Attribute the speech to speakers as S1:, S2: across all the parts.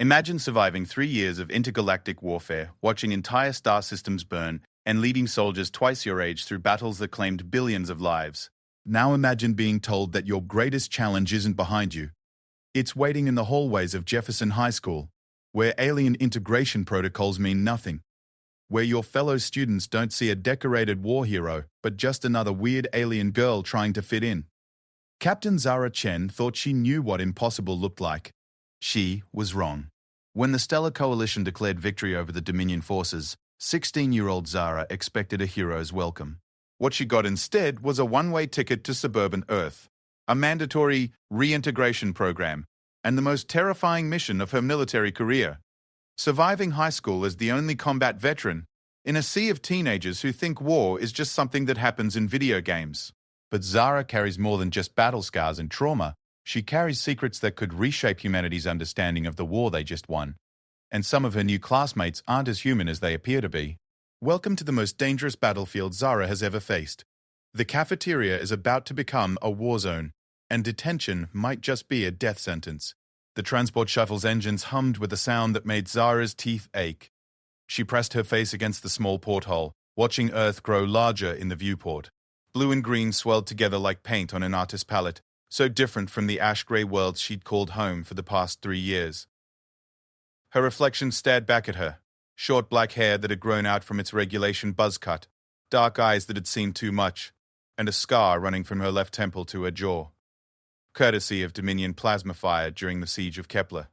S1: Imagine surviving 3 years of intergalactic warfare, watching entire star systems burn, and leading soldiers twice your age through battles that claimed billions of lives. Now imagine being told that your greatest challenge isn't behind you. It's waiting in the hallways of Jefferson High School, where alien integration protocols mean nothing. Where your fellow students don't see a decorated war hero, but just another weird alien girl trying to fit in. Captain Zara Chen thought she knew what impossible looked like. She was wrong. When the Stellar Coalition declared victory over the Dominion forces, 16-year-old Zara expected a hero's welcome. What she got instead was a one-way ticket to suburban Earth, a mandatory reintegration program, and the most terrifying mission of her military career. Surviving high school as the only combat veteran, in a sea of teenagers who think war is just something that happens in video games. But Zara carries more than just battle scars and trauma. She carries secrets that could reshape humanity's understanding of the war they just won. And some of her new classmates aren't as human as they appear to be. Welcome to the most dangerous battlefield Zara has ever faced. The cafeteria is about to become a war zone, and detention might just be a death sentence. The transport shuttle's engines hummed with a sound that made Zara's teeth ache. She pressed her face against the small porthole, watching Earth grow larger in the viewport. Blue and green swelled together like paint on an artist's palette, so different from the ash-grey world she'd called home for the past 3 years. Her reflection stared back at her, short black hair that had grown out from its regulation buzz cut, dark eyes that had seen too much, and a scar running from her left temple to her jaw. Courtesy of Dominion plasma fire during the siege of Kepler.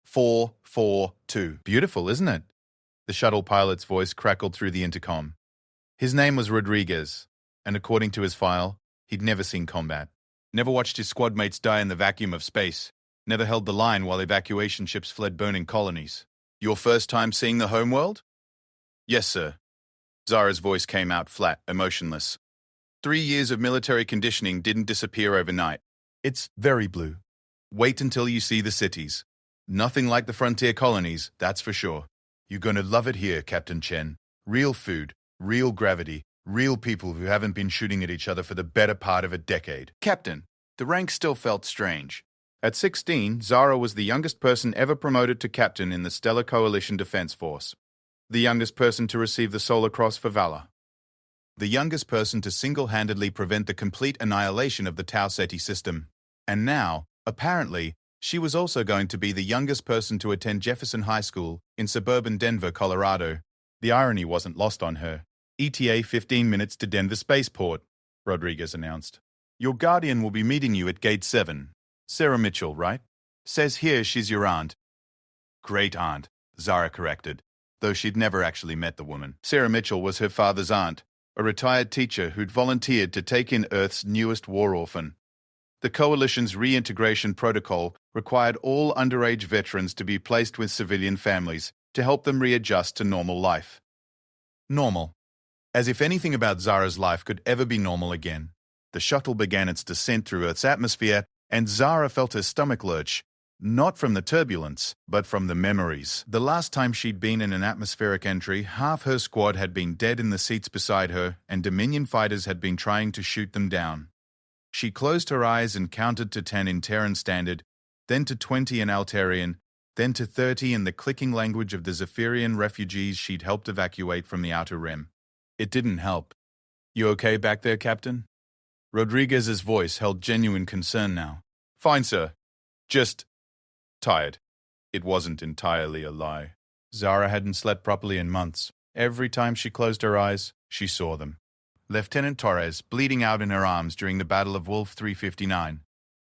S1: 442. Beautiful, isn't it? The shuttle pilot's voice crackled through the intercom. His name was Rodriguez, and according to his file, he'd never seen combat. Never watched his squad mates die in the vacuum of space. Never held the line while evacuation ships fled burning colonies. Your first time seeing the homeworld? Yes, sir. Zara's voice came out flat, emotionless. 3 years of military conditioning didn't disappear overnight. It's very blue. Wait until you see the cities. Nothing like the frontier colonies, that's for sure. You're gonna love it here, Captain Chen. Real food, real gravity, real people who haven't been shooting at each other for the better part of a decade. Captain, the rank still felt strange. At 16, Zara was the youngest person ever promoted to captain in the Stellar Coalition Defense Force. The youngest person to receive the Solar Cross for valor. The youngest person to single-handedly prevent the complete annihilation of the Tau Ceti system. And now, apparently, she was also going to be the youngest person to attend Jefferson High School in suburban Denver, Colorado. The irony wasn't lost on her. ETA 15 minutes to Denver Spaceport, Rodriguez announced. Your guardian will be meeting you at Gate 7. Sarah Mitchell, right? Says here she's your aunt. Great aunt, Zara corrected, though she'd never actually met the woman. Sarah Mitchell was her father's aunt, a retired teacher who'd volunteered to take in Earth's newest war orphan. The Coalition's reintegration protocol required all underage veterans to be placed with civilian families to help them readjust to normal life. Normal. As if anything about Zara's life could ever be normal again. The shuttle began its descent through Earth's atmosphere, and Zara felt her stomach lurch, not from the turbulence, but from the memories. The last time she'd been in an atmospheric entry, half her squad had been dead in the seats beside her, and Dominion fighters had been trying to shoot them down. She closed her eyes and counted to 10 in Terran Standard, then to 20 in Altarian, then to 30 in the clicking language of the Zephyrian refugees she'd helped evacuate from the Outer Rim. It didn't help. You okay back there, Captain? Rodriguez's voice held genuine concern now. Fine, sir. Just tired. It wasn't entirely a lie. Zara hadn't slept properly in months. Every time she closed her eyes, she saw them. Lieutenant Torres bleeding out in her arms during the Battle of Wolf 359.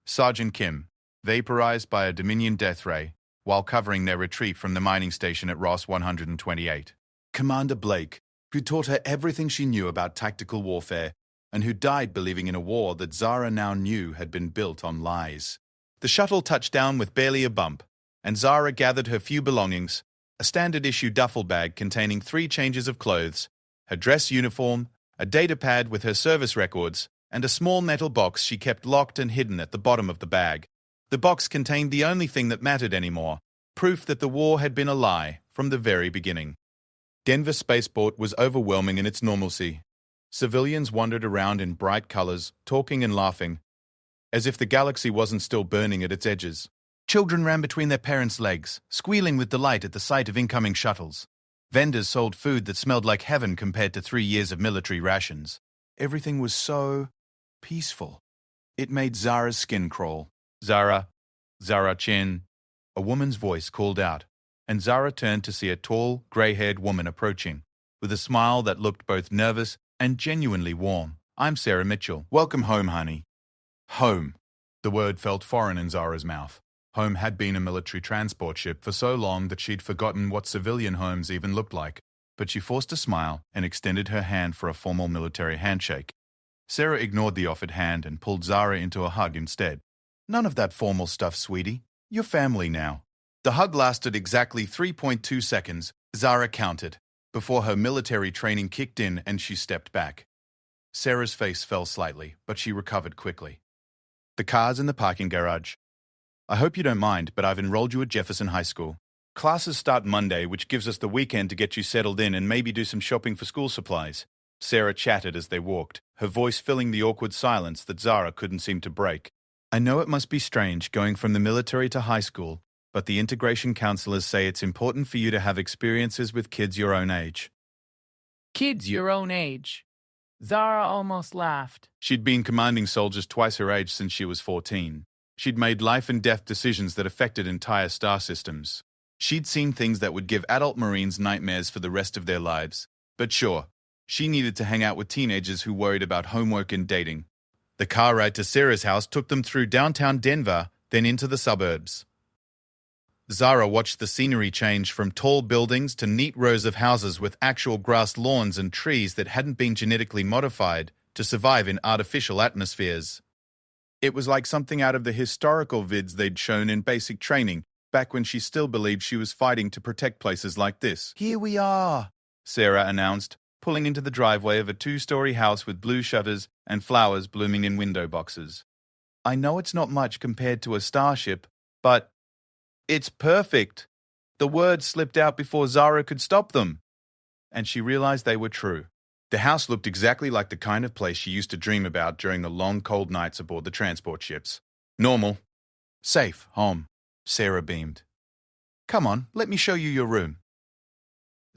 S1: Sergeant Kim, vaporized by a Dominion death ray, while covering their retreat from the mining station at Ross 128. Commander Blake, who taught her everything she knew about tactical warfare, and who died believing in a war that Zara now knew had been built on lies. The shuttle touched down with barely a bump, and Zara gathered her few belongings, a standard-issue duffel bag containing 3 changes of clothes, her dress uniform, a data pad with her service records, and a small metal box she kept locked and hidden at the bottom of the bag. The box contained the only thing that mattered anymore, proof that the war had been a lie from the very beginning. Denver Spaceport was overwhelming in its normalcy. Civilians wandered around in bright colors, talking and laughing, as if the galaxy wasn't still burning at its edges. Children ran between their parents' legs, squealing with delight at the sight of incoming shuttles. Vendors sold food that smelled like heaven compared to 3 years of military rations. Everything was so peaceful. It made Zara's skin crawl. Zara, Zara Chin. A woman's voice called out, and Zara turned to see a tall, grey-haired woman approaching, with a smile that looked both nervous and genuinely warm. I'm Sarah Mitchell. Welcome home, honey. Home. The word felt foreign in Zara's mouth. Home had been a military transport ship for so long that she'd forgotten what civilian homes even looked like, but she forced a smile and extended her hand for a formal military handshake. Sarah ignored the offered hand and pulled Zara into a hug instead. None of that formal stuff, sweetie. You're family now. The hug lasted exactly 3.2 seconds, Zara counted, before her military training kicked in and she stepped back. Sarah's face fell slightly, but she recovered quickly. The car's in the parking garage. I hope you don't mind, but I've enrolled you at Jefferson High School. Classes start Monday, which gives us the weekend to get you settled in and maybe do some shopping for school supplies. Sarah chatted as they walked, her voice filling the awkward silence that Zara couldn't seem to break. I know it must be strange going from the military to high school, but the integration counselors say it's important for you to have experiences with kids your own age.
S2: Kids your own age. Zara almost laughed.
S1: She'd been commanding soldiers twice her age since she was 14. She'd made life-and-death decisions that affected entire star systems. She'd seen things that would give adult Marines nightmares for the rest of their lives. But sure, she needed to hang out with teenagers who worried about homework and dating. The car ride to Sarah's house took them through downtown Denver, then into the suburbs. Zara watched the scenery change from tall buildings to neat rows of houses with actual grass lawns and trees that hadn't been genetically modified to survive in artificial atmospheres. It was like something out of the historical vids they'd shown in basic training, back when she still believed she was fighting to protect places like this. Here we are, Sarah announced, pulling into the driveway of a 2-story house with blue shutters and flowers blooming in window boxes. I know it's not much compared to a starship, but it's perfect. The words slipped out before Zara could stop them, and she realized they were true. The house looked exactly like the kind of place she used to dream about during the long, cold nights aboard the transport ships. Normal. Safe. Home. Sarah beamed. Come on, let me show you your room.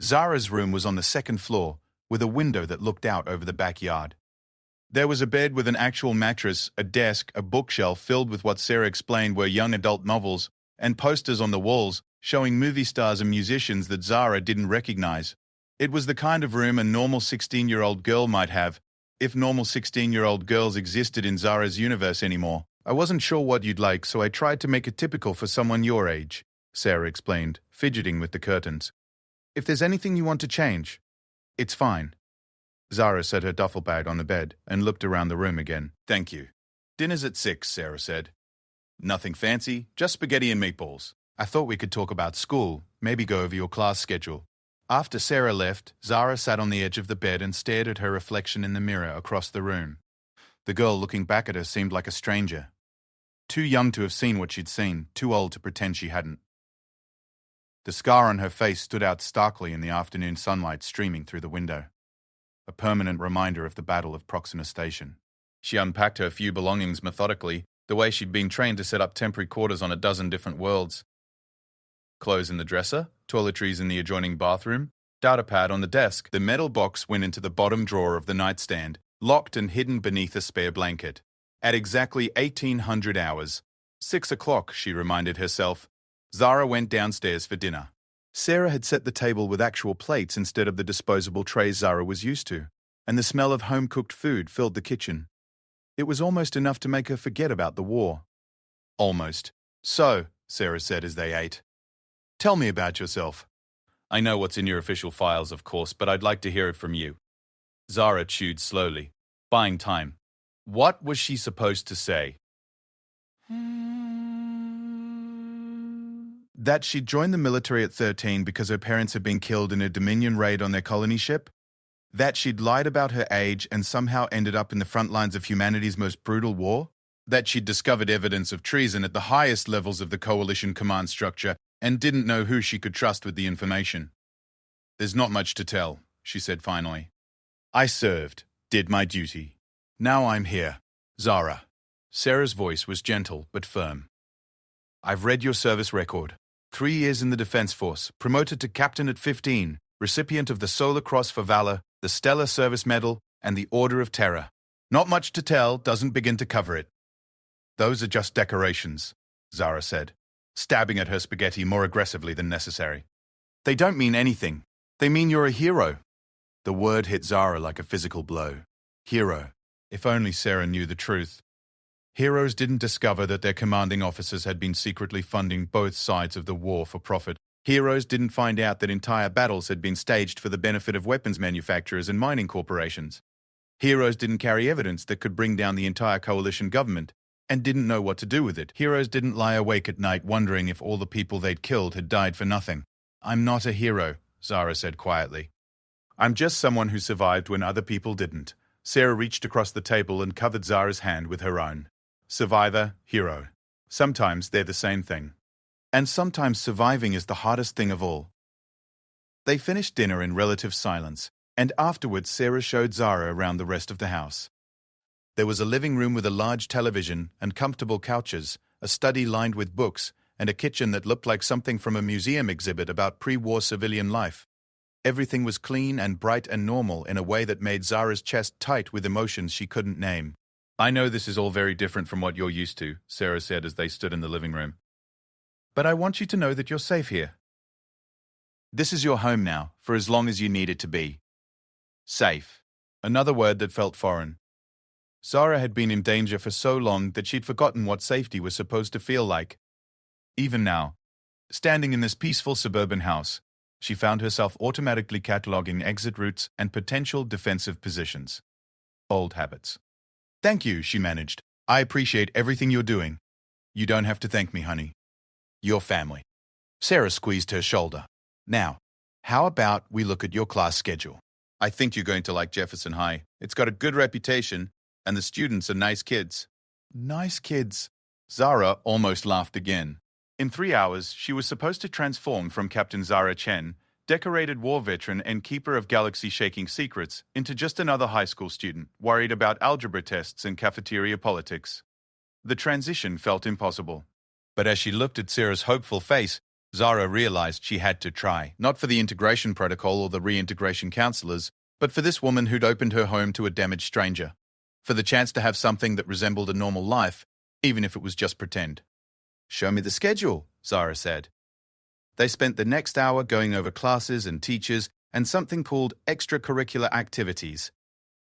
S1: Zara's room was on the 2nd floor, with a window that looked out over the backyard. There was a bed with an actual mattress, a desk, a bookshelf filled with what Sarah explained were young adult novels, and posters on the walls showing movie stars and musicians that Zara didn't recognize. It was the kind of room a normal 16-year-old girl might have, if normal 16-year-old girls existed in Zara's universe anymore. I wasn't sure what you'd like, so I tried to make it typical for someone your age, Sarah explained, fidgeting with the curtains. If there's anything you want to change, it's fine. Zara set her duffel bag on the bed and looked around the room again. Thank you. Dinner's at 6, Sarah said. Nothing fancy, just spaghetti and meatballs. I thought we could talk about school, maybe go over your class schedule. After Sarah left, Zara sat on the edge of the bed and stared at her reflection in the mirror across the room. The girl looking back at her seemed like a stranger. Too young to have seen what she'd seen, too old to pretend she hadn't. The scar on her face stood out starkly in the afternoon sunlight streaming through the window. A permanent reminder of the Battle of Proxima Station. She unpacked her few belongings methodically, the way she'd been trained to set up temporary quarters on a dozen different worlds. Clothes in the dresser, toiletries in the adjoining bathroom, data pad on the desk. The metal box went into the bottom drawer of the nightstand, locked and hidden beneath a spare blanket. At exactly 1800 hours, 6 o'clock, she reminded herself, Zara went downstairs for dinner. Sarah had set the table with actual plates instead of the disposable trays Zara was used to, and the smell of home-cooked food filled the kitchen. It was almost enough to make her forget about the war. Almost. So, Sarah said as they ate, tell me about yourself. I know what's in your official files, of course, but I'd like to hear it from you. Zara chewed slowly, buying time. What was she supposed to say? That she'd joined the military at 13 because her parents had been killed in a Dominion raid on their colony ship? That she'd lied about her age and somehow ended up in the front lines of humanity's most brutal war? That she'd discovered evidence of treason at the highest levels of the coalition command structure and didn't know who she could trust with the information? There's not much to tell, she said finally. I served, did my duty. Now I'm here. Zara. Sarah's voice was gentle but firm. I've read your service record. 3 years in the Defense Force, promoted to captain at 15, recipient of the Solar Cross for Valor, the Stellar Service Medal, and the Order of Terror. Not much to tell, doesn't begin to cover it. Those are just decorations, Zara said, stabbing at her spaghetti more aggressively than necessary. They don't mean anything. They mean you're a hero. The word hit Zara like a physical blow. Hero. If only Sarah knew the truth. Heroes didn't discover that their commanding officers had been secretly funding both sides of the war for profit. Heroes didn't find out that entire battles had been staged for the benefit of weapons manufacturers and mining corporations. Heroes didn't carry evidence that could bring down the entire coalition government and didn't know what to do with it. Heroes didn't lie awake at night wondering if all the people they'd killed had died for nothing. I'm not a hero, Zara said quietly. I'm just someone who survived when other people didn't. Sarah reached across the table and covered Zara's hand with her own. Survivor, hero. Sometimes they're the same thing. And sometimes surviving is the hardest thing of all. They finished dinner in relative silence, and afterwards Sarah showed Zara around the rest of the house. There was a living room with a large television and comfortable couches, a study lined with books, and a kitchen that looked like something from a museum exhibit about pre-war civilian life. Everything was clean and bright and normal in a way that made Zara's chest tight with emotions she couldn't name. I know this is all very different from what you're used to, Sarah said as they stood in the living room. But I want you to know that you're safe here. This is your home now, for as long as you need it to be. Safe. Another word that felt foreign. Zara had been in danger for so long that she'd forgotten what safety was supposed to feel like. Even now, standing in this peaceful suburban house, she found herself automatically cataloging exit routes and potential defensive positions. Old habits. Thank you, she managed. I appreciate everything you're doing. You don't have to thank me, honey. Your family. Sarah squeezed her shoulder. Now, how about we look at your class schedule? I think you're going to like Jefferson High. It's got a good reputation, and the students are nice kids. Nice kids. Zara almost laughed again. In 3 hours, she was supposed to transform from Captain Zara Chen, decorated war veteran and keeper of galaxy-shaking secrets, into just another high school student, worried about algebra tests and cafeteria politics. The transition felt impossible. But as she looked at Sarah's hopeful face, Zara realized she had to try, not for the integration protocol or the reintegration counselors, but for this woman who'd opened her home to a damaged stranger. For the chance to have something that resembled a normal life, even if it was just pretend. Show me the schedule, Zara said. They spent the next hour going over classes and teachers and something called extracurricular activities.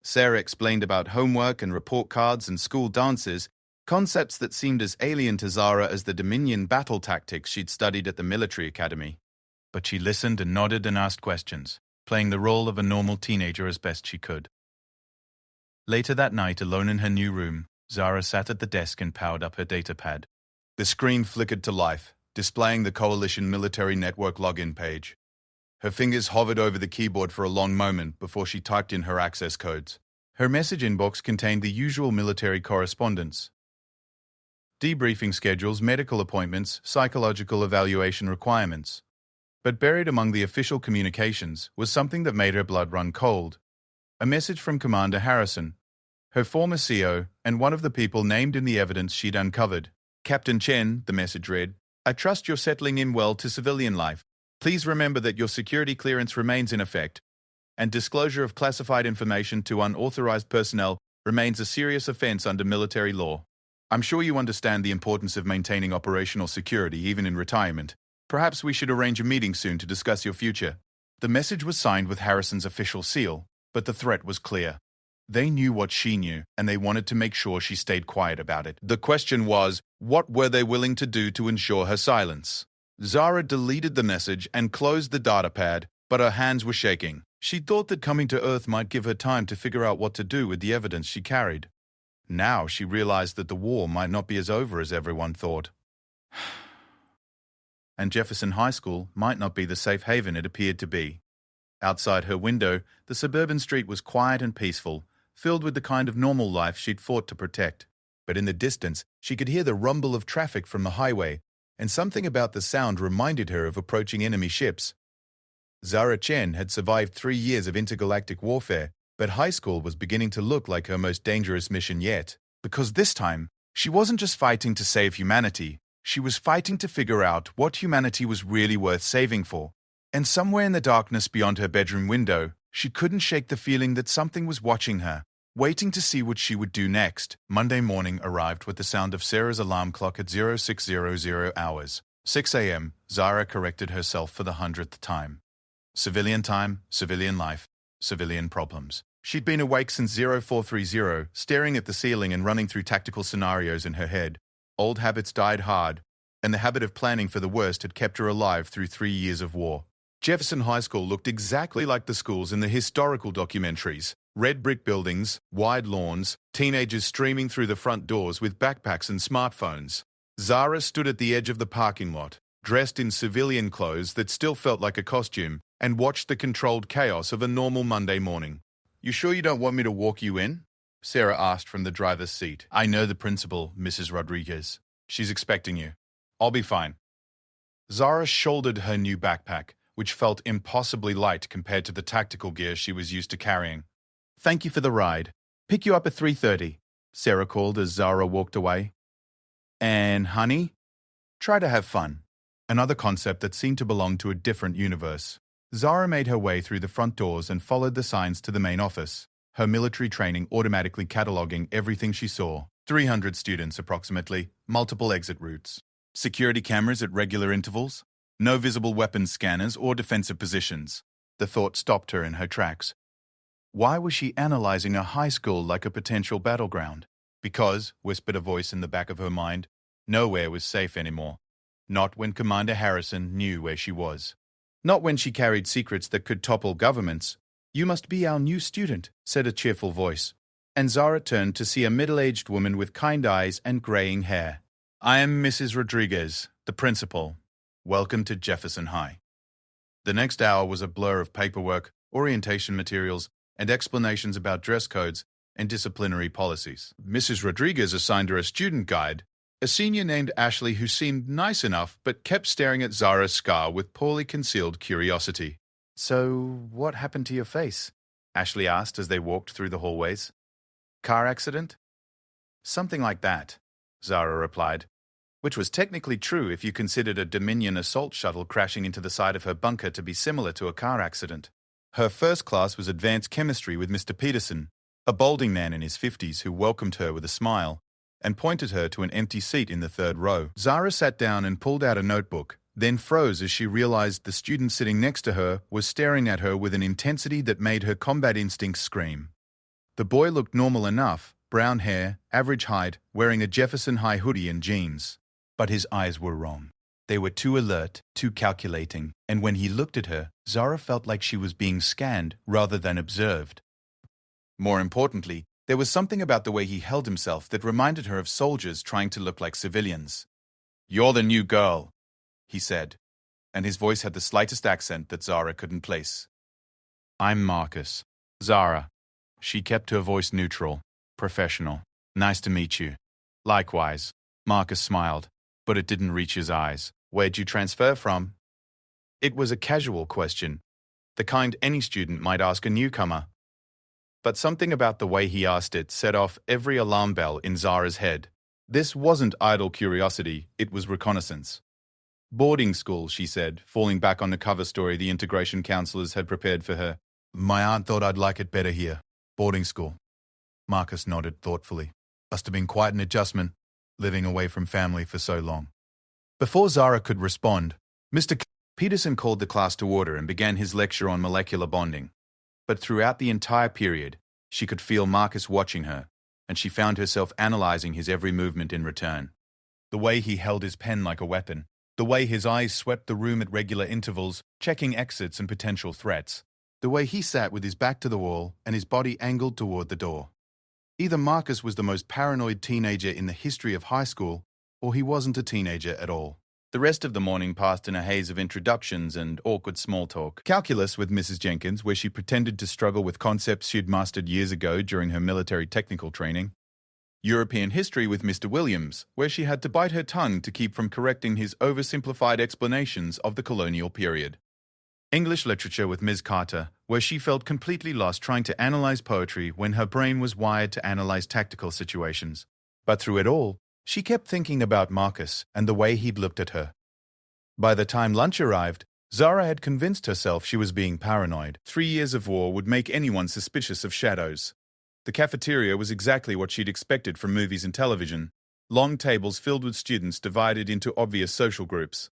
S1: Sarah explained about homework and report cards and school dances, concepts that seemed as alien to Zara as the Dominion battle tactics she'd studied at the military academy. But she listened and nodded and asked questions, playing the role of a normal teenager as best she could. Later that night, alone in her new room, Zara sat at the desk and powered up her datapad. The screen flickered to life, displaying the Coalition Military Network login page. Her fingers hovered over the keyboard for a long moment before she typed in her access codes. Her message inbox contained the usual military correspondence. Debriefing schedules, medical appointments, psychological evaluation requirements. But buried among the official communications was something that made her blood run cold. A message from Commander Harrison, her former CO, and one of the people named in the evidence she'd uncovered. Captain Chen, the message read, I trust you're settling in well to civilian life. Please remember that your security clearance remains in effect, and disclosure of classified information to unauthorized personnel remains a serious offense under military law. I'm sure you understand the importance of maintaining operational security even in retirement. Perhaps we should arrange a meeting soon to discuss your future. The message was signed with Harrison's official seal, but the threat was clear. They knew what she knew, and they wanted to make sure she stayed quiet about it. The question was, what were they willing to do to ensure her silence? Zara deleted the message and closed the datapad, but her hands were shaking. She thought that coming to Earth might give her time to figure out what to do with the evidence she carried. Now she realized that the war might not be as over as everyone thought. And Jefferson High School might not be the safe haven it appeared to be. Outside her window, the suburban street was quiet and peaceful, filled with the kind of normal life she'd fought to protect. But in the distance, she could hear the rumble of traffic from the highway, and something about the sound reminded her of approaching enemy ships. Zara Chen had survived 3 years of intergalactic warfare, but high school was beginning to look like her most dangerous mission yet. Because this time, she wasn't just fighting to save humanity, She was fighting to figure out what humanity was really worth saving for. And somewhere in the darkness beyond her bedroom window, she couldn't shake the feeling that something was watching her, waiting to see what she would do next. Monday morning arrived with the sound of Sarah's alarm clock at 0600 hours. 6 a.m., Zara corrected herself for the 100th time. Civilian time, civilian life, civilian problems. She'd been awake since 0430, staring at the ceiling and running through tactical scenarios in her head. Old habits died hard, and the habit of planning for the worst had kept her alive through 3 years of war. Jefferson High School looked exactly like the schools in the historical documentaries. Red brick buildings, wide lawns, teenagers streaming through the front doors with backpacks and smartphones. Zara stood at the edge of the parking lot, dressed in civilian clothes that still felt like a costume, and watched the controlled chaos of a normal Monday morning. "You sure you don't want me to walk you in?" Sarah asked from the driver's seat. "I know the principal, Mrs. Rodriguez. She's expecting you. I'll be fine." Zara shouldered her new backpack, which felt impossibly light compared to the tactical gear she was used to carrying. "Thank you for the ride. Pick you up at 3:30, Sarah called as Zara walked away. "And, honey, try to have fun." Another concept that seemed to belong to a different universe. Zara made her way through the front doors and followed the signs to the main office, her military training automatically cataloguing everything she saw. 300 students approximately, multiple exit routes. Security cameras at regular intervals. No visible weapons scanners or defensive positions. The thought stopped her in her tracks. Why was she analyzing a high school like a potential battleground? Because, whispered a voice in the back of her mind, nowhere was safe anymore. Not when Commander Harrison knew where she was. Not when she carried secrets that could topple governments. "You must be our new student," said a cheerful voice. And Zara turned to see a middle-aged woman with kind eyes and graying hair. "I am Mrs. Rodriguez, the principal. Welcome to Jefferson High." The next hour was a blur of paperwork, orientation materials, and explanations about dress codes and disciplinary policies. Mrs. Rodriguez assigned her a student guide, a senior named Ashley who seemed nice enough but kept staring at Zara's scar with poorly concealed curiosity. "So, what happened to your face?" Ashley asked as they walked through the hallways. "Car accident?" "Something like that," Zara replied, which was technically true if you considered a Dominion assault shuttle crashing into the side of her bunker to be similar to a car accident. Her first class was advanced chemistry with Mr. Peterson, a balding man in his 50s who welcomed her with a smile and pointed her to an empty seat in the third row. Zara sat down and pulled out a notebook, then froze as she realized the student sitting next to her was staring at her with an intensity that made her combat instincts scream. The boy looked normal enough, brown hair, average height, wearing a Jefferson High hoodie and jeans. But his eyes were wrong. They were too alert, too calculating, and when he looked at her, Zara felt like she was being scanned rather than observed. More importantly, there was something about the way he held himself that reminded her of soldiers trying to look like civilians. "You're the new girl," he said, and his voice had the slightest accent that Zara couldn't place. "I'm Marcus." "Zara." She kept her voice neutral, professional. "Nice to meet you." "Likewise." Marcus smiled, but it didn't reach his eyes. "Where'd you transfer from?" It was a casual question, the kind any student might ask a newcomer. But something about the way he asked it set off every alarm bell in Zara's head. This wasn't idle curiosity, it was reconnaissance. "Boarding school," she said, falling back on the cover story the integration counselors had prepared for her. "My aunt thought I'd like it better here. Boarding school." Marcus nodded thoughtfully. "Must have been quite an adjustment, living away from family for so long." Before Zara could respond, Mr. Peterson called the class to order and began his lecture on molecular bonding. But throughout the entire period, she could feel Marcus watching her, and she found herself analyzing his every movement in return. The way he held his pen like a weapon, the way his eyes swept the room at regular intervals, checking exits and potential threats, the way he sat with his back to the wall and his body angled toward the door. Either Marcus was the most paranoid teenager in the history of high school, or he wasn't a teenager at all. The rest of the morning passed in a haze of introductions and awkward small talk. Calculus with Mrs. Jenkins, where she pretended to struggle with concepts she'd mastered years ago during her military technical training. European history with Mr. Williams, where she had to bite her tongue to keep from correcting his oversimplified explanations of the colonial period. English literature with Ms. Carter, where she felt completely lost trying to analyze poetry when her brain was wired to analyze tactical situations. But through it all, She kept thinking about Marcus and the way he'd looked at her. By the time lunch arrived, Zara had convinced herself she was being paranoid. 3 years of war would make anyone suspicious of shadows. The cafeteria was exactly what she'd expected from movies and television. Long tables filled with students divided into obvious social groups.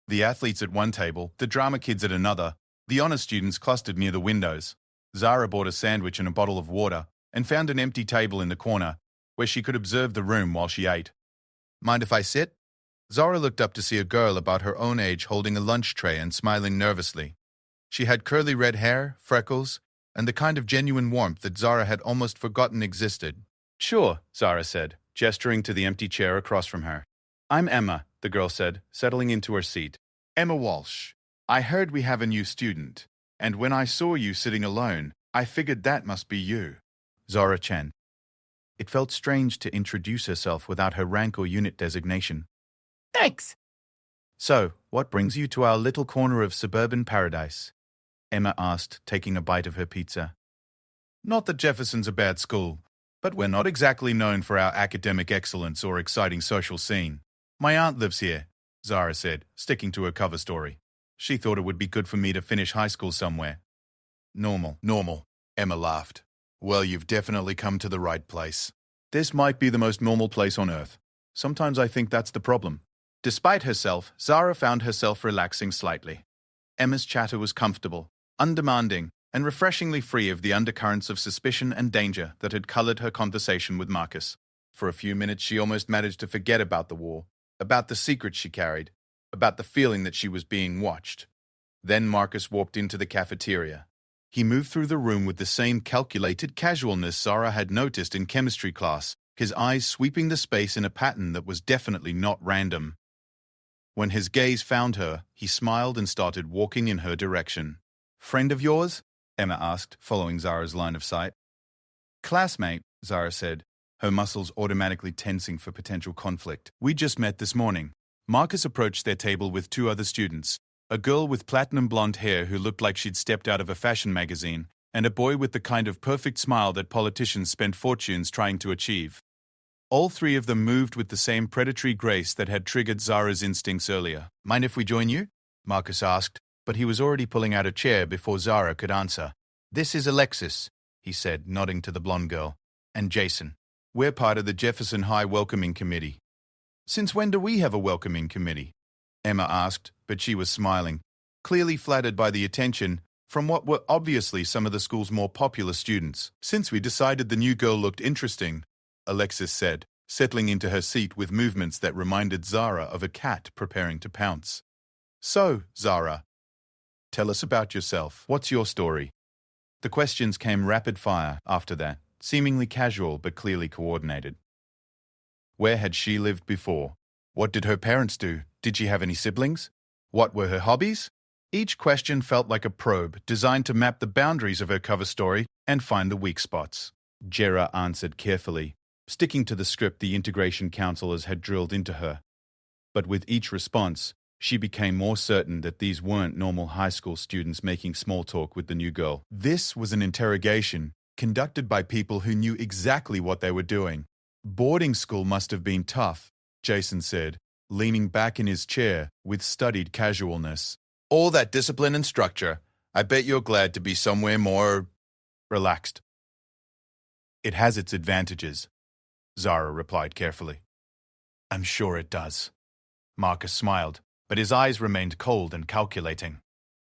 S1: The athletes at one table, the drama kids at another, the honor students clustered near the windows. Zara bought a sandwich and a bottle of water and found an empty table in the corner where she could observe the room while she ate. "Mind if I sit?" Zara looked up to see a girl about her own age holding a lunch tray and smiling nervously. She had curly red hair, freckles, and the kind of genuine warmth that Zara had almost forgotten existed. "Sure," Zara said, gesturing to the empty chair across from her. "I'm Emma," the girl said, settling into her seat. "Emma Walsh. I heard we have a new student, and when I saw you sitting alone, I figured that must be you." Zara Chen. It felt strange to introduce herself without her rank or unit designation.
S2: Thanks.
S1: "So, what brings you to our little corner of suburban paradise?" Emma asked, taking a bite of her pizza. "Not that Jefferson's a bad school, but we're not exactly known for our academic excellence or exciting social scene. My aunt lives here," Zara said, sticking to her cover story. "She thought it would be good for me to finish high school somewhere." Normal, Emma laughed. "Well, you've definitely come to the right place. This might be the most normal place on Earth. Sometimes I think that's the problem." Despite herself, Zara found herself relaxing slightly. Emma's chatter was comfortable, undemanding, and refreshingly free of the undercurrents of suspicion and danger that had colored her conversation with Marcus. For a few minutes, she almost managed to forget about the war, about the secrets she carried, about the feeling that she was being watched. Then Marcus walked into the cafeteria. He moved through the room with the same calculated casualness Zara had noticed in chemistry class, his eyes sweeping the space in a pattern that was definitely not random. When his gaze found her, he smiled and started walking in her direction. "Friend of yours?" Emma asked, following Zara's line of sight. "Classmate," Zara said, her muscles automatically tensing for potential conflict. "We just met this morning." Marcus approached their table with 2 other students, a girl with platinum blonde hair who looked like she'd stepped out of a fashion magazine, and a boy with the kind of perfect smile that politicians spend fortunes trying to achieve. All 3 of them moved with the same predatory grace that had triggered Zara's instincts earlier. "Mind if we join you?" Marcus asked, but he was already pulling out a chair before Zara could answer. "This is Alexis," he said, nodding to the blonde girl, "and Jason. We're part of the Jefferson High Welcoming Committee." "Since when do we have a welcoming committee?" Emma asked, but she was smiling, clearly flattered by the attention from what were obviously some of the school's more popular students. "Since we decided the new girl looked interesting," Alexis said, settling into her seat with movements that reminded Zara of a cat preparing to pounce. "So, Zara, tell us about yourself. What's your story?" The questions came rapid fire after that, seemingly casual but clearly coordinated. Where had she lived before? What did her parents do? Did she have any siblings? What were her hobbies? Each question felt like a probe designed to map the boundaries of her cover story and find the weak spots. Jera answered carefully, sticking to the script the integration counselors had drilled into her. But with each response, she became more certain that these weren't normal high school students making small talk with the new girl. This was an interrogation conducted by people who knew exactly what they were doing. "Boarding school must have been tough," Jason said, leaning back in his chair with studied casualness. "All that discipline and structure. I bet you're glad to be somewhere more relaxed." "It has its advantages," Zara replied carefully. "I'm sure it does." Marcus smiled, but his eyes remained cold and calculating.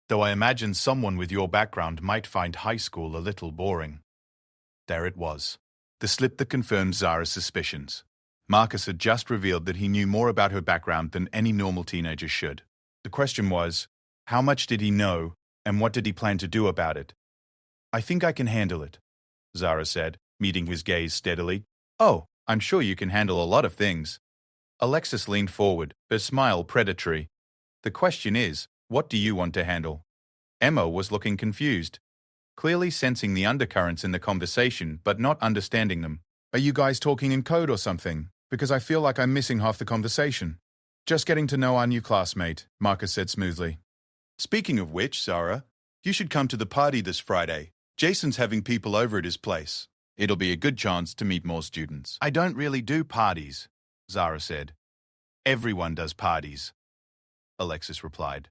S1: "Though I imagine someone with your background might find high school a little boring." There it was, the slip that confirmed Zara's suspicions. Marcus had just revealed that he knew more about her background than any normal teenager should. The question was, how much did he know, and what did he plan to do about it? "I think I can handle it," Zara said, meeting his gaze steadily. "Oh, I'm sure you can handle a lot of things." Alexis leaned forward, her smile predatory. "The question is, what do you want to handle?" Emma was looking confused, clearly sensing the undercurrents in the conversation but not understanding them. "Are you guys talking in code or something? Because I feel like I'm missing half the conversation." "Just getting to know our new classmate," Marcus said smoothly. "Speaking of which, Zara, you should come to the party this Friday. Jason's having people over at his place. It'll be a good chance to meet more students." "I don't really do parties," Zara said. Everyone does parties, Alexis replied.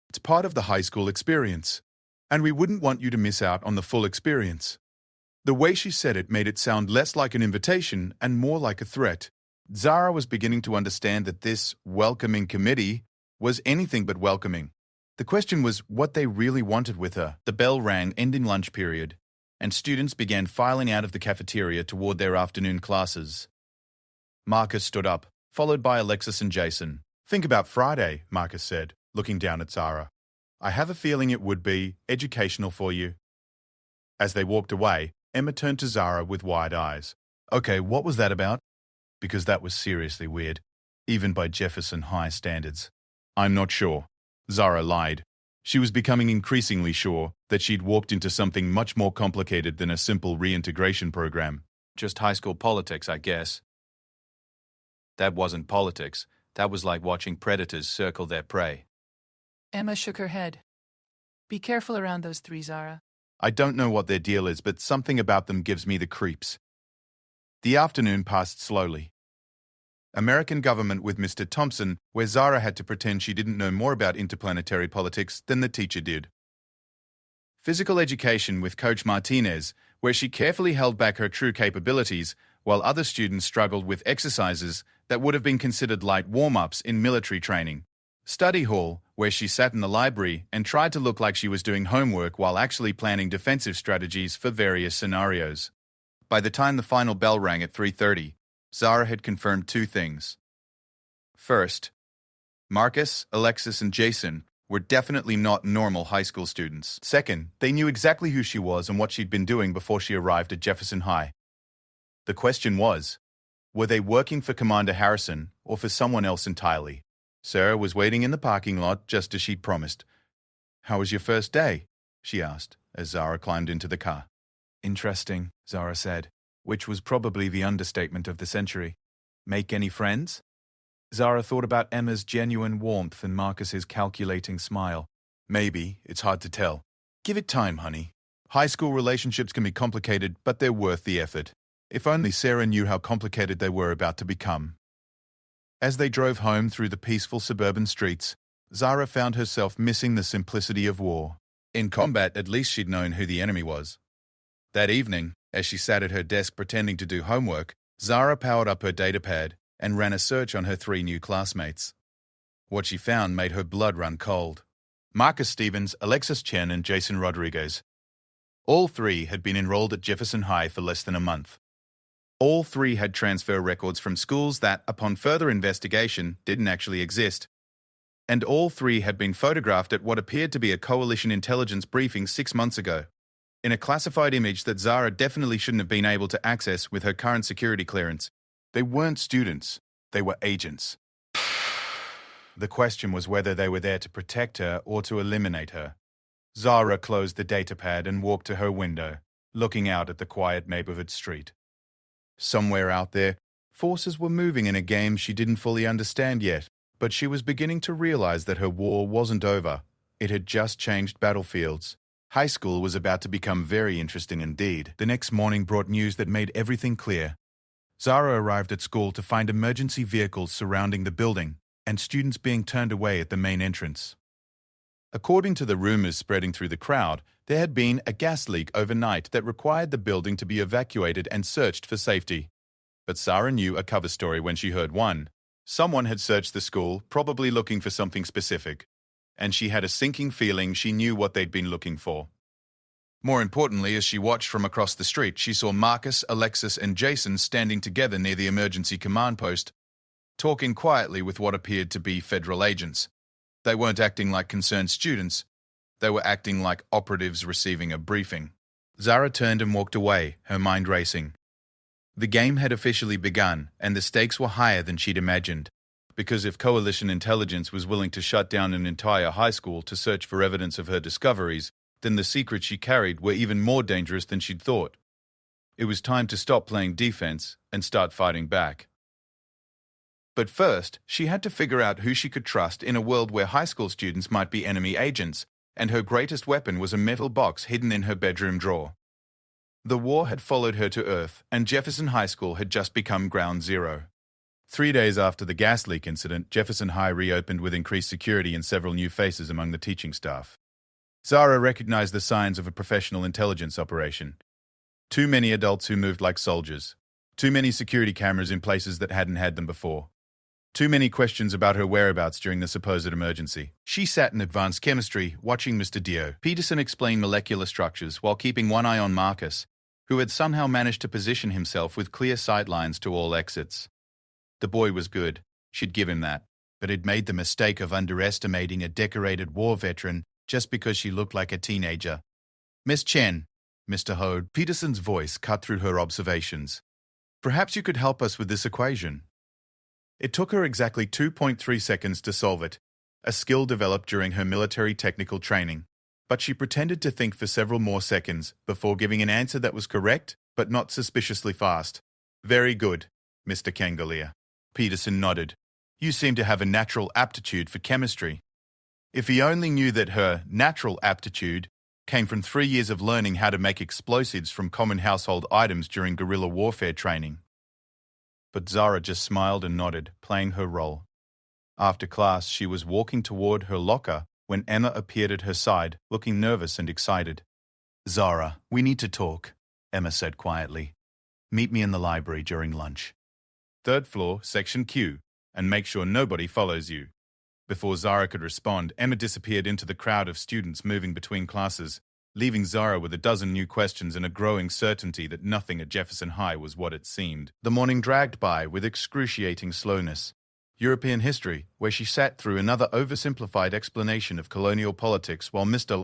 S1: It's part of the high school experience, and we wouldn't want you to miss out on the full experience. The way she said it made it sound less like an invitation and more like a threat. Zara was beginning to understand that this welcoming committee was anything but welcoming. The question was what they really wanted with her. The bell rang, ending lunch period, and students began filing out of the cafeteria toward their afternoon classes. Marcus stood up, followed by Alexis and Jason. Think about Friday, Marcus said, looking down at Zara. I have a feeling it would be educational for you. As they walked away, Emma turned to Zara with wide eyes. Okay, what was that about? Because that was seriously weird, even by Jefferson High standards. I'm not sure. Zara lied. She was becoming increasingly sure that she'd walked into something much more complicated than a simple reintegration program. Just high school politics, I guess. That wasn't politics. That was like watching predators circle their prey.
S2: Emma shook her head. Be careful around those three, Zara.
S1: I don't know what their deal is, but something about them gives me the creeps. The afternoon passed slowly. American Government with Mr. Thompson, where Zara had to pretend she didn't know more about interplanetary politics than the teacher did. Physical Education with Coach Martinez, where she carefully held back her true capabilities, while other students struggled with exercises that would have been considered light warm-ups in military training. Study Hall, where she sat in the library and tried to look like she was doing homework while actually planning defensive strategies for various scenarios. By the time the final bell rang at 3:30, Zara had confirmed two things. First, Marcus, Alexis, and Jason were definitely not normal high school students. Second, they knew exactly who she was and what she'd been doing before she arrived at Jefferson High. The question was, were they working for Commander Harrison or for someone else entirely? Sarah was waiting in the parking lot just as she'd promised. How was your first day? She asked as Zara climbed into the car. Interesting, Zara said, which was probably the understatement of the century. Make any friends? Zara thought about Emma's genuine warmth and Marcus's calculating smile. Maybe, it's hard to tell. Give it time, honey. High school relationships can be complicated, but they're worth the effort. If only Sarah knew how complicated they were about to become. As they drove home through the peaceful suburban streets, Zara found herself missing the simplicity of war. In combat, at least she'd known who the enemy was. That evening, as she sat at her desk pretending to do homework, Zara powered up her datapad and ran a search on her three new classmates. What she found made her blood run cold. Marcus Stevens, Alexis Chen, and Jason Rodriguez. All three had been enrolled at Jefferson High for less than a month. All three had transfer records from schools that, upon further investigation, didn't actually exist. And all three had been photographed at what appeared to be a coalition intelligence briefing 6 months ago, in a classified image that Zara definitely shouldn't have been able to access with her current security clearance. They weren't students, they were agents. The question was whether they were there to protect her or to eliminate her. Zara closed the datapad and walked to her window, looking out at the quiet neighborhood street. Somewhere out there, forces were moving in a game she didn't fully understand yet, but she was beginning to realize that her war wasn't over. It had just changed battlefields. High school was about to become very interesting indeed. The next morning brought news that made everything clear. Zara arrived at school to find emergency vehicles surrounding the building and students being turned away at the main entrance. According to the rumors spreading through the crowd, there had been a gas leak overnight that required the building to be evacuated and searched for safety. But Zara knew a cover story when she heard one. Someone had searched the school, probably looking for something specific, and she had a sinking feeling she knew what they'd been looking for. More importantly, as she watched from across the street, she saw Marcus, Alexis, and Jason standing together near the emergency command post, talking quietly with what appeared to be federal agents. They weren't acting like concerned students. They were acting like operatives receiving a briefing. Zara turned and walked away, her mind racing. The game had officially begun, and the stakes were higher than she'd imagined. Because if coalition intelligence was willing to shut down an entire high school to search for evidence of her discoveries, then the secrets she carried were even more dangerous than she'd thought. It was time to stop playing defense and start fighting back. But first, she had to figure out who she could trust in a world where high school students might be enemy agents, and her greatest weapon was a metal box hidden in her bedroom drawer. The war had followed her to Earth, and Jefferson High School had just become ground zero. 3 days after the gas leak incident, Jefferson High reopened with increased security and several new faces among the teaching staff. Zara recognized the signs of a professional intelligence operation. Too many adults who moved like soldiers. Too many security cameras in places that hadn't had them before. Too many questions about her whereabouts during the supposed emergency. She sat in advanced chemistry, watching Mr. Dio. Peterson explained molecular structures while keeping one eye on Marcus, who had somehow managed to position himself with clear sight lines to all exits. The boy was good, she'd give him that, but had made the mistake of underestimating a decorated war veteran just because she looked like a teenager. Miss Chen, Mr. Hode, Peterson's voice cut through her observations. Perhaps you could help us with this equation. It took her exactly 2.3 seconds to solve it, a skill developed during her military technical training. But she pretended to think for several more seconds before giving an answer that was correct, but not suspiciously fast. Very good, Mr. Kangolier. Peterson nodded. You seem to have a natural aptitude for chemistry. If he only knew that her natural aptitude came from 3 years of learning how to make explosives from common household items during guerrilla warfare training. But Zara just smiled and nodded, playing her role. After class, she was walking toward her locker when Emma appeared at her side, looking nervous and excited. Zara, we need to talk, Emma said quietly. Meet me in the library during lunch. 3rd floor, section Q, and make sure nobody follows you. Before Zara could respond, Emma disappeared into the crowd of students moving between classes, leaving Zara with a dozen new questions and a growing certainty that nothing at Jefferson High was what it seemed. The morning dragged by with excruciating slowness. European history, where she sat through another oversimplified explanation of colonial politics while Mr.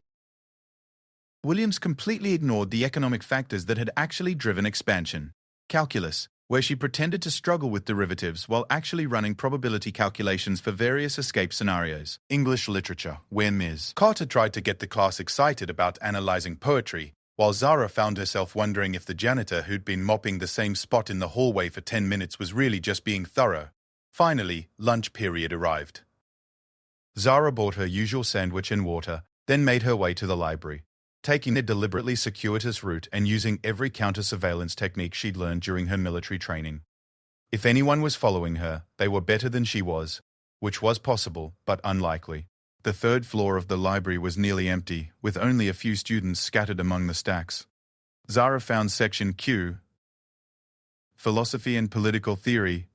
S1: Williams completely ignored the economic factors that had actually driven expansion. Calculus, where she pretended to struggle with derivatives while actually running probability calculations for various escape scenarios. English literature, where Ms. Carter tried to get the class excited about analyzing poetry, while Zara found herself wondering if the janitor who'd been mopping the same spot in the hallway for 10 minutes was really just being thorough. Finally, lunch period arrived. Zara bought her usual sandwich and water, then made her way to the library, taking a deliberately circuitous route and using every counter-surveillance technique she'd learned during her military training. If anyone was following her, they were better than she was, which was possible, but unlikely. The 3rd floor of the library was nearly empty, with only a few students scattered among the stacks. Zara found section Q, Philosophy and Political Theory,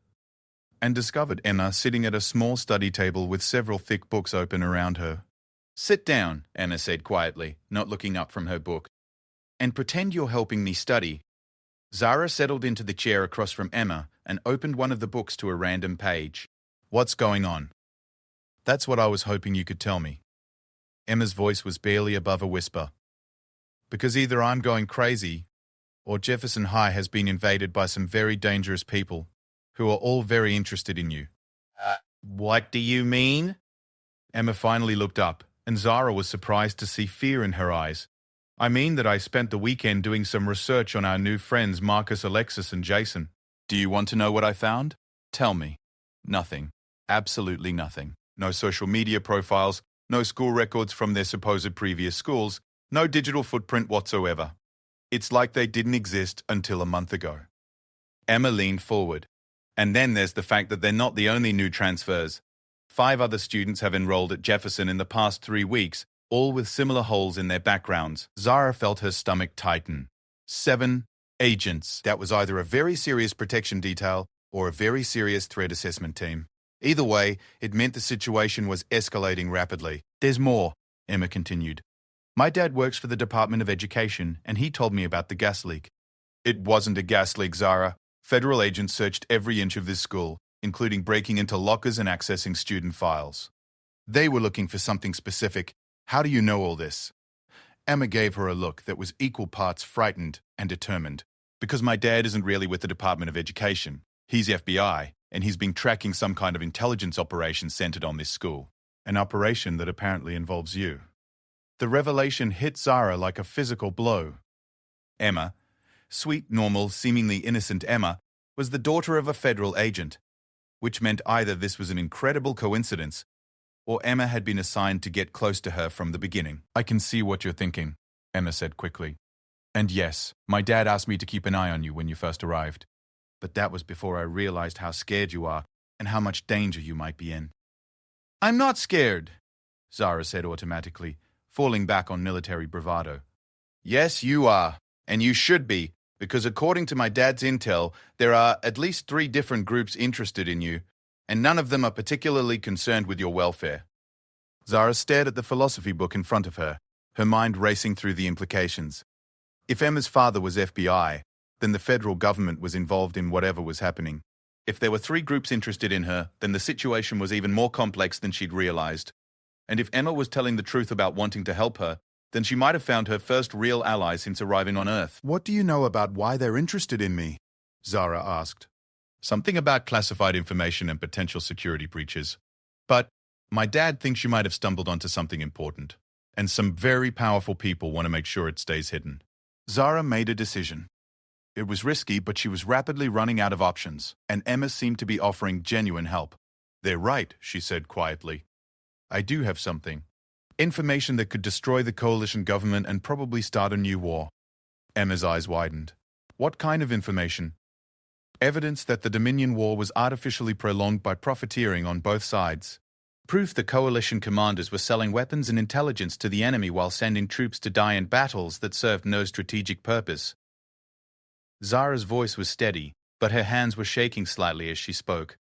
S1: and discovered Emma sitting at a small study table with several thick books open around her. Sit down, Emma said quietly, not looking up from her book, and pretend you're helping me study. Zara settled into the chair across from Emma and opened one of the books to a random page. What's going on? That's what I was hoping you could tell me. Emma's voice was barely above a whisper. Because either I'm going crazy, or Jefferson High has been invaded by some very dangerous people, who are all very interested in you. What do you mean? Emma finally looked up, and Zara was surprised to see fear in her eyes. I mean that I spent the weekend doing some research on our new friends Marcus, Alexis, and Jason. Do you want to know what I found? Tell me. Nothing. Absolutely nothing. No social media profiles, no school records from their supposed previous schools, no digital footprint whatsoever. It's like they didn't exist until a month ago. Emma leaned forward. And then there's the fact that they're not the only new transfers. 5 other students have enrolled at Jefferson in the past 3 weeks, all with similar holes in their backgrounds. Zara felt her stomach tighten. 7 agents. That was either a very serious protection detail or a very serious threat assessment team. Either way, it meant the situation was escalating rapidly. There's more, Emma continued. My dad works for the Department of Education, and he told me about the gas leak. It wasn't a gas leak, Zara. Federal agents searched every inch of this school, including breaking into lockers and accessing student files. They were looking for something specific. How do you know all this? Emma gave her a look that was equal parts frightened and determined. Because my dad isn't really with the Department of Education. He's FBI, and he's been tracking some kind of intelligence operation centered on this school. An operation that apparently involves you. The revelation hit Zara like a physical blow. Emma, sweet, normal, seemingly innocent Emma, was the daughter of a federal agent, which meant either this was an incredible coincidence or Emma had been assigned to get close to her from the beginning. I can see what you're thinking, Emma said quickly. And yes, my dad asked me to keep an eye on you when you first arrived. But that was before I realized how scared you are and how much danger you might be in. I'm not scared, Zara said automatically, falling back on military bravado. Yes, you are, and you should be, because according to my dad's intel, there are at least 3 different groups interested in you, and none of them are particularly concerned with your welfare. Zara stared at the philosophy book in front of her, her mind racing through the implications. If Emma's father was FBI, then the federal government was involved in whatever was happening. If there were 3 groups interested in her, then the situation was even more complex than she'd realized. And if Emma was telling the truth about wanting to help her, then she might have found her first real ally since arriving on Earth. What do you know about why they're interested in me? Zara asked. Something about classified information and potential security breaches. But my dad thinks you might have stumbled onto something important, and some very powerful people want to make sure it stays hidden. Zara made a decision. It was risky, but she was rapidly running out of options, and Emma seemed to be offering genuine help. They're right, she said quietly. I do have something. Information that could destroy the coalition government and probably start a new war. Emma's eyes widened. What kind of information? Evidence that the Dominion War was artificially prolonged by profiteering on both sides. Proof the coalition commanders were selling weapons and intelligence to the enemy while sending troops to die in battles that served no strategic purpose. Zara's voice was steady, but her hands were shaking slightly as she spoke.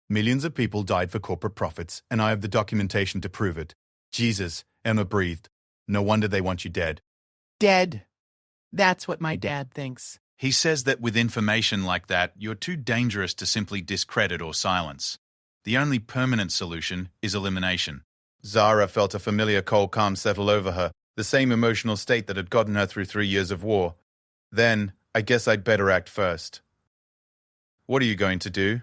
S1: Millions of people died for corporate profits, and I have the documentation to prove it. Jesus, Emma breathed. No wonder they want you dead.
S2: Dead. That's what my dad thinks.
S1: He says that with information like that, you're too dangerous to simply discredit or silence. The only permanent solution is elimination. Zara felt a familiar cold calm settle over her, the same emotional state that had gotten her through 3 years of war. Then, I guess I'd better act first. What are you going to do?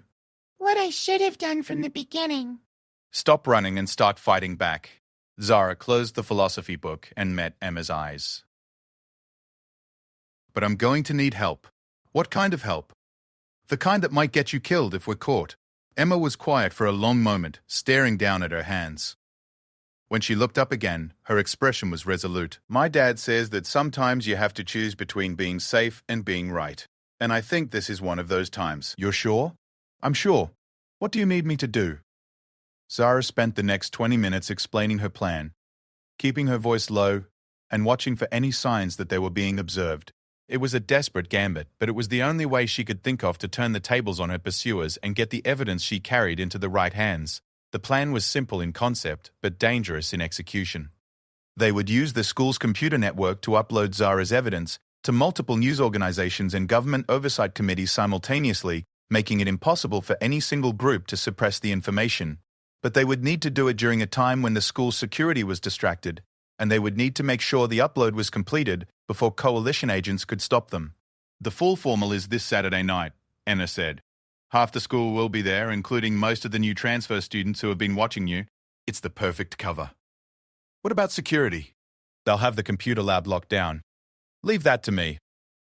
S2: What I should have done from the beginning.
S1: Stop running and start fighting back. Zara closed the philosophy book and met Emma's eyes. But I'm going to need help. What kind of help? The kind that might get you killed if we're caught. Emma was quiet for a long moment, staring down at her hands. When she looked up again, her expression was resolute. My dad says that sometimes you have to choose between being safe and being right. And I think this is one of those times. You're sure? I'm sure. What do you need me to do? Zara spent the next 20 minutes explaining her plan, keeping her voice low and watching for any signs that they were being observed. It was a desperate gambit, but it was the only way she could think of to turn the tables on her pursuers and get the evidence she carried into the right hands. The plan was simple in concept, but dangerous in execution. They would use the school's computer network to upload Zara's evidence to multiple news organizations and government oversight committees simultaneously, making it impossible for any single group to suppress the information. But they would need to do it during a time when the school's security was distracted, and they would need to make sure the upload was completed before coalition agents could stop them. The full formal is this Saturday night, Emma said. Half the school will be there, including most of the new transfer students who have been watching you. It's the perfect cover. What about security? They'll have the computer lab locked down. Leave that to me.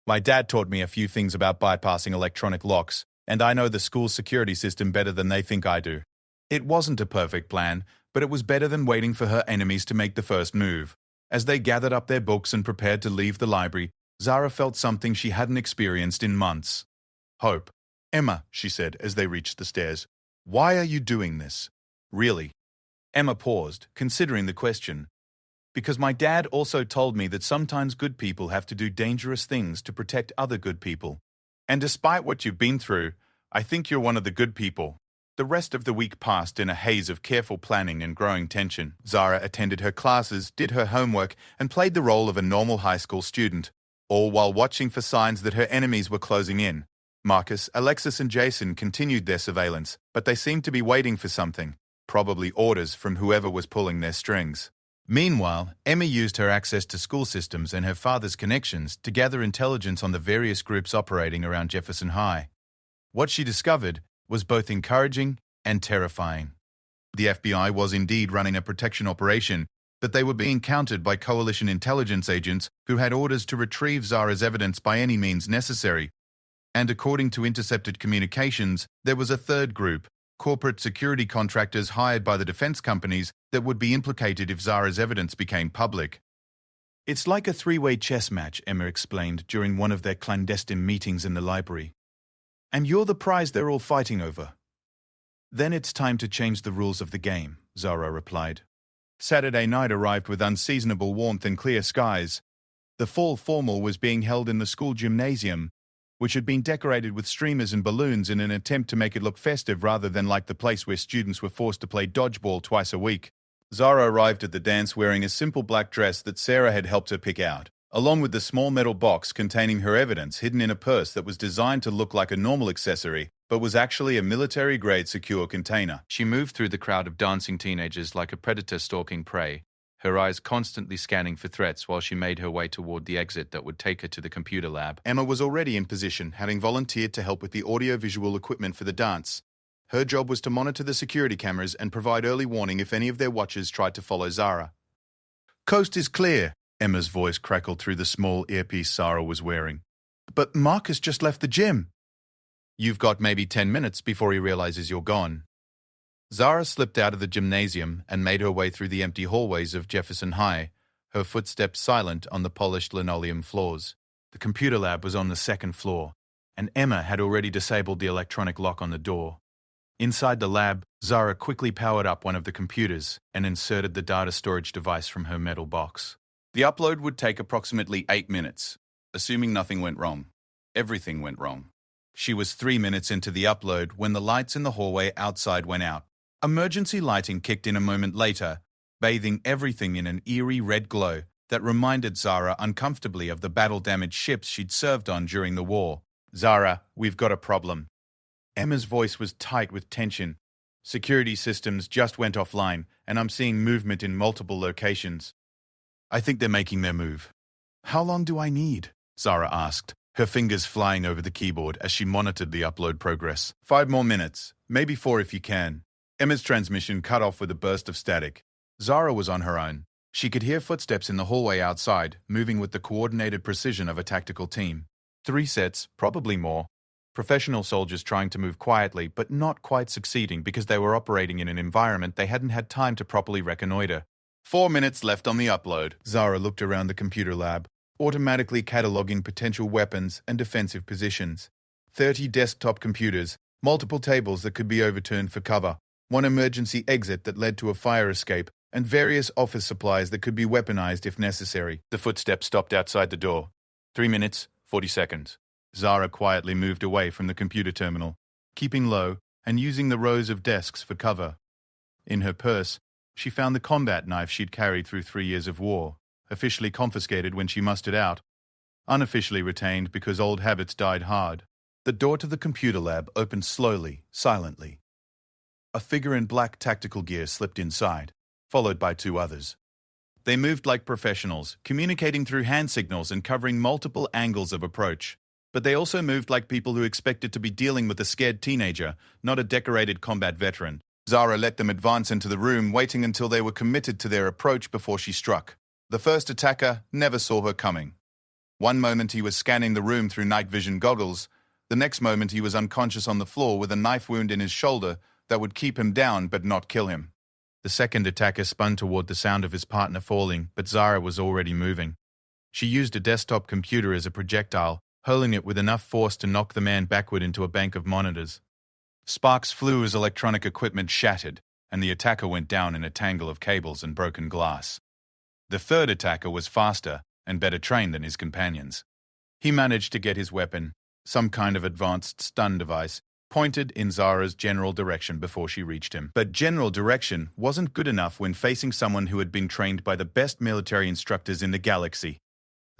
S1: My dad taught me a few things about bypassing electronic locks, and I know the school's security system better than they think I do. It wasn't a perfect plan, but it was better than waiting for her enemies to make the first move. As they gathered up their books and prepared to leave the library, Zara felt something she hadn't experienced in months. Hope. Emma, she said as they reached the stairs, why are you doing this? Really? Emma paused, considering the question. Because my dad also told me that sometimes good people have to do dangerous things to protect other good people. And despite what you've been through, I think you're one of the good people. The rest of the week passed in a haze of careful planning and growing tension. Zara attended her classes, did her homework, and played the role of a normal high school student, all while watching for signs that her enemies were closing in. Marcus, Alexis, and Jason continued their surveillance, but they seemed to be waiting for something, probably orders from whoever was pulling their strings. Meanwhile, Emma used her access to school systems and her father's connections to gather intelligence on the various groups operating around Jefferson High. What she discovered was both encouraging and terrifying. The FBI was indeed running a protection operation, but they were being countered by coalition intelligence agents who had orders to retrieve Zara's evidence by any means necessary. And according to intercepted communications, there was a third group, corporate security contractors hired by the defense companies, that would be implicated if Zara's evidence became public. It's like a 3-way chess match, Emma explained during one of their clandestine meetings in the library. And you're the prize they're all fighting over. Then it's time to change the rules of the game, Zara replied. Saturday night arrived with unseasonable warmth and clear skies. The fall formal was being held in the school gymnasium, which had been decorated with streamers and balloons in an attempt to make it look festive rather than like the place where students were forced to play dodgeball twice a week. Zara arrived at the dance wearing a simple black dress that Sarah had helped her pick out, along with the small metal box containing her evidence hidden in a purse that was designed to look like a normal accessory, but was actually a military-grade secure container. She moved through the crowd of dancing teenagers like a predator stalking prey, her eyes constantly scanning for threats while she made her way toward the exit that would take her to the computer lab. Emma was already in position, having volunteered to help with the audio-visual equipment for the dance. Her job was to monitor the security cameras and provide early warning if any of their watchers tried to follow Zara. "Coast is clear," Emma's voice crackled through the small earpiece Zara was wearing. "But Marcus just left the gym." "You've got maybe 10 minutes before he realizes you're gone." Zara slipped out of the gymnasium and made her way through the empty hallways of Jefferson High, her footsteps silent on the polished linoleum floors. The computer lab was on the second floor, and Emma had already disabled the electronic lock on the door. Inside the lab, Zara quickly powered up one of the computers and inserted the data storage device from her metal box. The upload would take approximately 8 minutes, assuming nothing went wrong. Everything went wrong. She was 3 minutes into the upload when the lights in the hallway outside went out. Emergency lighting kicked in a moment later, bathing everything in an eerie red glow that reminded Zara uncomfortably of the battle-damaged ships she'd served on during the war. "Zara, we've got a problem." Emma's voice was tight with tension. "Security systems just went offline, and I'm seeing movement in multiple locations. I think they're making their move." "How long do I need?" Zara asked, her fingers flying over the keyboard as she monitored the upload progress. 5 more minutes, maybe 4 if you can." Emma's transmission cut off with a burst of static. Zara was on her own. She could hear footsteps in the hallway outside, moving with the coordinated precision of a tactical team. 3 sets, probably more. Professional soldiers trying to move quietly, but not quite succeeding because they were operating in an environment they hadn't had time to properly reconnoiter. 4 minutes left on the upload. Zara looked around the computer lab, automatically cataloging potential weapons and defensive positions. 30 desktop computers, multiple tables that could be overturned for cover, 1 emergency exit that led to a fire escape, and various office supplies that could be weaponized if necessary. The footsteps stopped outside the door. 3 minutes, 40 seconds. Zara quietly moved away from the computer terminal, keeping low and using the rows of desks for cover. In her purse, she found the combat knife she'd carried through 3 years of war, officially confiscated when she mustered out, unofficially retained because old habits died hard. The door to the computer lab opened slowly, silently. A figure in black tactical gear slipped inside, followed by 2 others. They moved like professionals, communicating through hand signals and covering multiple angles of approach. But they also moved like people who expected to be dealing with a scared teenager, not a decorated combat veteran. Zara let them advance into the room, waiting until they were committed to their approach before she struck. The first attacker never saw her coming. One moment he was scanning the room through night vision goggles. The next moment he was unconscious on the floor with a knife wound in his shoulder that would keep him down but not kill him. The second attacker spun toward the sound of his partner falling, but Zara was already moving. She used a desktop computer as a projectile, hurling it with enough force to knock the man backward into a bank of monitors. Sparks flew as electronic equipment shattered, and the attacker went down in a tangle of cables and broken glass. The third attacker was faster and better trained than his companions. He managed to get his weapon, some kind of advanced stun device, pointed in Zara's general direction before she reached him. But general direction wasn't good enough when facing someone who had been trained by the best military instructors in the galaxy.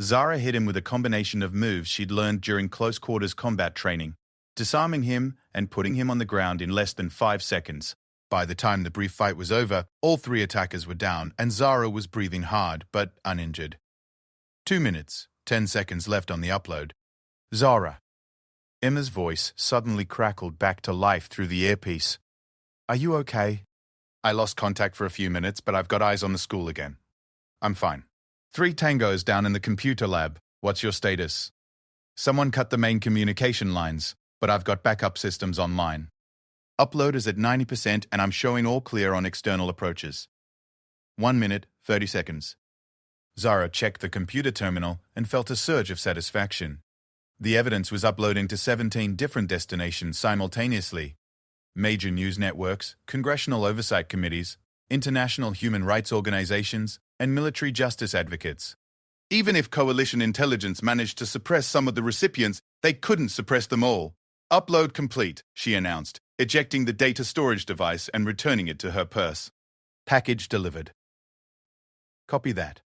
S1: Zara hit him with a combination of moves she'd learned during close-quarters combat training, disarming him and putting him on the ground in less than 5 seconds. By the time the brief fight was over, all 3 attackers were down, and Zara was breathing hard, but uninjured. 2 minutes, 10 seconds left on the upload. "Zara." Emma's voice suddenly crackled back to life through the earpiece. "Are you okay?" "I lost contact for a few minutes, but I've got eyes on the school again. I'm fine." 3 tangos down in the computer lab. What's your status?" "Someone cut the main communication lines, but I've got backup systems online. Upload is at 90% and I'm showing all clear on external approaches." 1 minute, 30 seconds. Zara checked the computer terminal and felt a surge of satisfaction. The evidence was uploading to 17 different destinations simultaneously. Major news networks, congressional oversight committees, international human rights organizations, and military justice advocates. Even if coalition intelligence managed to suppress some of the recipients, they couldn't suppress them all. Upload complete, she announced, ejecting the data storage device and returning it to her purse. Package delivered. Copy that.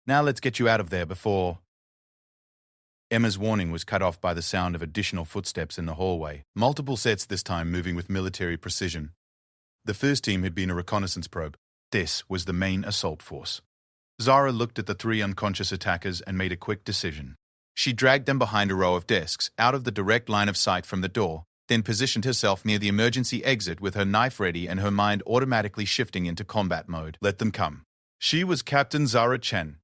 S1: Now let's get you out of there before... Emma's warning was cut off by the sound of additional footsteps in the hallway, multiple sets this time moving with military precision. The first team had been a reconnaissance probe. This was the main assault force. Zara looked at the 3 unconscious attackers and made a quick decision. She dragged them behind a row of desks, out of the direct line of sight from the door, then positioned herself near the emergency exit with her knife ready and her mind automatically shifting into combat mode. Let them come. She was Captain Zara Chen,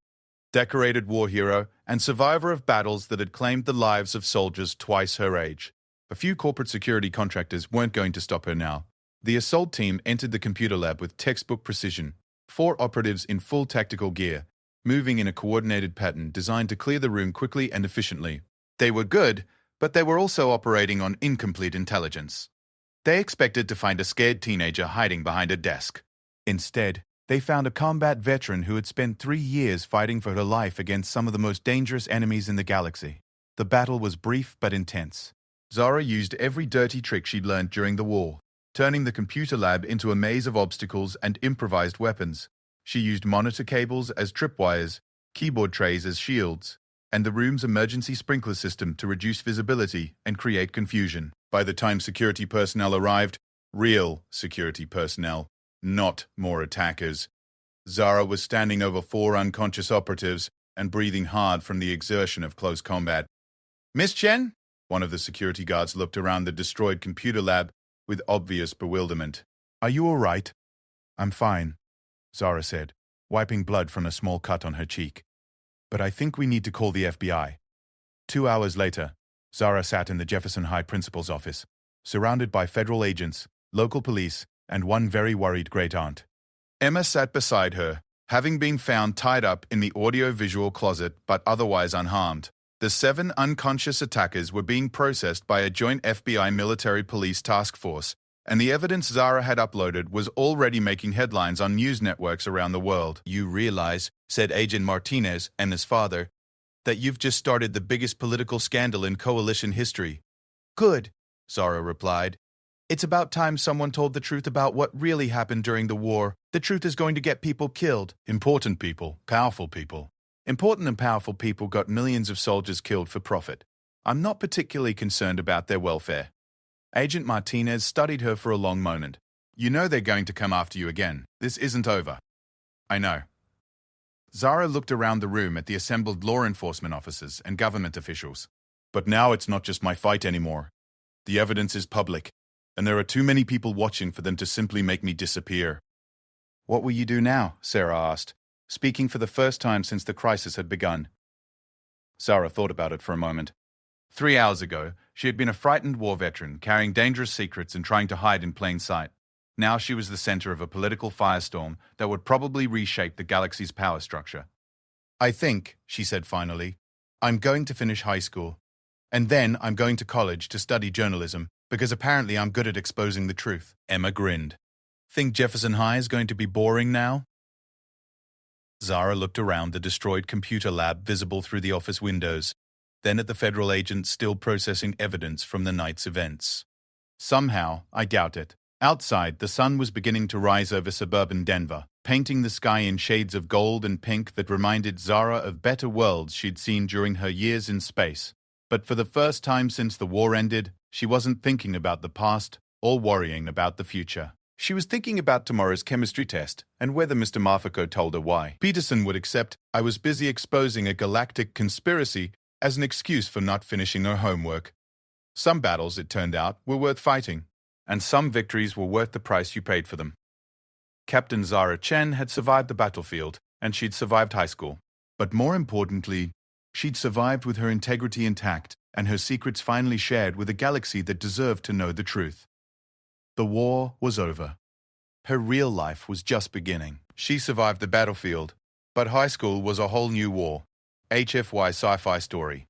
S1: decorated war hero and survivor of battles that had claimed the lives of soldiers twice her age. A few corporate security contractors weren't going to stop her now. The assault team entered the computer lab with textbook precision, 4 operatives in full tactical gear, moving in a coordinated pattern designed to clear the room quickly and efficiently. They were good, but they were also operating on incomplete intelligence. They expected to find a scared teenager hiding behind a desk. Instead, they found a combat veteran who had spent 3 years fighting for her life against some of the most dangerous enemies in the galaxy. The battle was brief but intense. Zara used every dirty trick she'd learned during the war, turning the computer lab into a maze of obstacles and improvised weapons. She used monitor cables as tripwires, keyboard trays as shields, and the room's emergency sprinkler system to reduce visibility and create confusion. By the time security personnel arrived, real security personnel, not more attackers, Zara was standing over 4 unconscious operatives and breathing hard from the exertion of close combat. "Miss Chen?" One of the security guards looked around the destroyed computer lab with obvious bewilderment. "Are you all right?" "I'm fine," Zara said, wiping blood from a small cut on her cheek. "But I think we need to call the FBI." 2 hours later, Zara sat in the Jefferson High principal's office, surrounded by federal agents, local police, and one very worried great-aunt. Emma sat beside her, having been found tied up in the audio-visual closet but otherwise unharmed. The 7 unconscious attackers were being processed by a joint FBI military police task force, and the evidence Zara had uploaded was already making headlines on news networks around the world. "You realize," said Agent Martinez, Emma's father, "that you've just started the biggest political scandal in coalition history." "Good," Zara replied. "It's about time someone told the truth about what really happened during the war. The truth is going to get people killed." "Important people, powerful people." "Important and powerful people got millions of soldiers killed for profit. I'm not particularly concerned about their welfare." Agent Martinez studied her for a long moment. "You know they're going to come after you again. This isn't over." "I know." Zara looked around the room at the assembled law enforcement officers and government officials. "But now it's not just my fight anymore. The evidence is public, and there are too many people watching for them to simply make me disappear." "What will you do now?" Sarah asked, speaking for the first time since the crisis had begun. Zara thought about it for a moment. 3 hours ago, she had been a frightened war veteran, carrying dangerous secrets and trying to hide in plain sight. Now she was the center of a political firestorm that would probably reshape the galaxy's power structure. "I think," she said finally, "I'm going to finish high school. And then I'm going to college to study journalism, because apparently I'm good at exposing the truth." Emma grinned. "Think Jefferson High is going to be boring now?" Zara looked around the destroyed computer lab visible through the office windows, then at the federal agents still processing evidence from the night's events. "Somehow, I doubt it." Outside, the sun was beginning to rise over suburban Denver, painting the sky in shades of gold and pink that reminded Zara of better worlds she'd seen during her years in space. But for the first time since the war ended, she wasn't thinking about the past or worrying about the future. She was thinking about tomorrow's chemistry test and whether Mr. Marfico told her why. Peterson would accept I was busy exposing a galactic conspiracy as an excuse for not finishing her homework. Some battles, it turned out, were worth fighting, and some victories were worth the price you paid for them. Captain Zara Chen had survived the battlefield, and she'd survived high school. But more importantly, she'd survived with her integrity intact and her secrets finally shared with a galaxy that deserved to know the truth. The war was over. Her real life was just beginning. She survived the battlefield, but high school was a whole new war. HFY Sci-Fi Story.